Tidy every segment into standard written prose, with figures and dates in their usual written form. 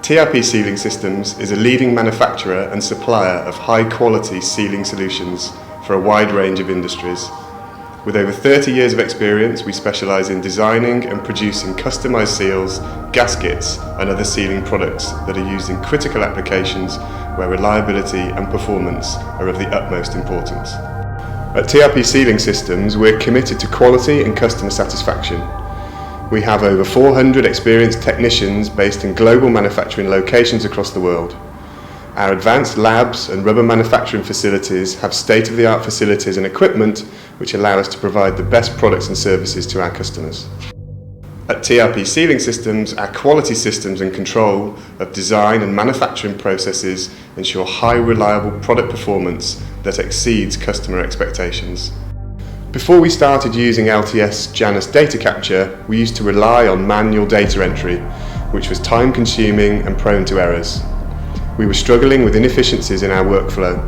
TRP Sealing Systems is a leading manufacturer and supplier of high-quality sealing solutions for a wide range of industries. With over 30 years of experience, we specialise in designing and producing customised seals, gaskets and other sealing products that are used in critical applications where reliability and performance are of the utmost importance. At TRP Sealing Systems, we're committed to quality and customer satisfaction. We have over 400 experienced technicians based in global manufacturing locations across the world. Our advanced labs and rubber manufacturing facilities have state-of-the-art facilities and equipment which allow us to provide the best products and services to our customers. At TRP Sealing Systems, our quality systems and control of design and manufacturing processes ensure high reliable product performance that exceeds customer expectations. Before we started using LTS Janus data capture, we used to rely on manual data entry, which was time consuming and prone to errors. We were struggling with inefficiencies in our workflow.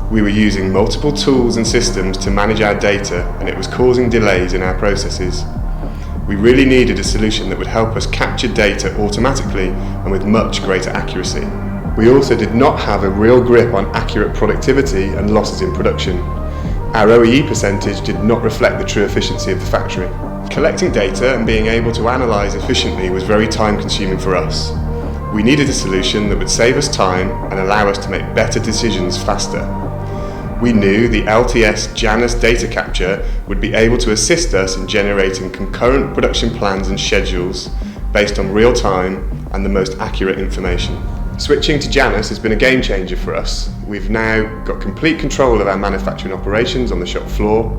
We were using multiple tools and systems to manage our data, and it was causing delays in our processes. We really needed a solution that would help us capture data automatically and with much greater accuracy. We also did not have a real grip on accurate productivity and losses in production. Our OEE percentage did not reflect the true efficiency of the factory. Collecting data and being able to analyse efficiently was very time consuming for us. We needed a solution that would save us time and allow us to make better decisions faster. We knew the LTS Janus data capture would be able to assist us in generating concurrent production plans and schedules based on real time and the most accurate information. Switching to Janus has been a game changer for us. We've now got complete control of our manufacturing operations on the shop floor.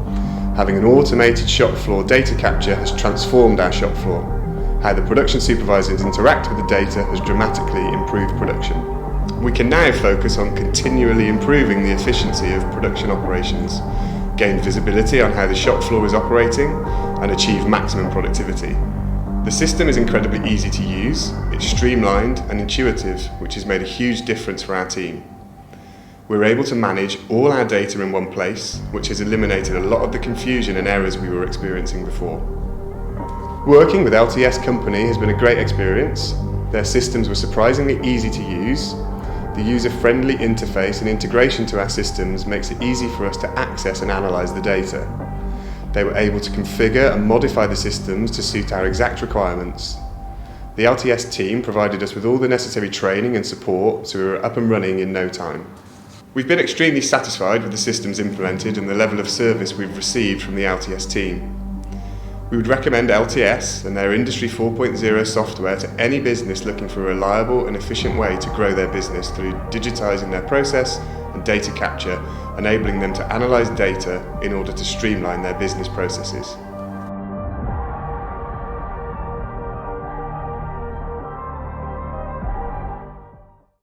Having an automated shop floor data capture has transformed our shop floor. How the production supervisors interact with the data has dramatically improved production. We can now focus on continually improving the efficiency of production operations, gain visibility on how the shop floor is operating, and achieve maximum productivity. The system is incredibly easy to use, it's streamlined and intuitive, which has made a huge difference for our team. We're able to manage all our data in one place, which has eliminated a lot of the confusion and errors we were experiencing before. Working with LTS Company has been a great experience. Their systems were surprisingly easy to use. The user-friendly interface and integration to our systems makes it easy for us to access and analyse the data. They were able to configure and modify the systems to suit our exact requirements. The LTS team provided us with all the necessary training and support, so we were up and running in no time. We've been extremely satisfied with the systems implemented and the level of service we've received from the LTS team. We would recommend LTS and their Industry 4.0 software to any business looking for a reliable and efficient way to grow their business through digitising their process and data capture, enabling them to analyse data in order to streamline their business processes.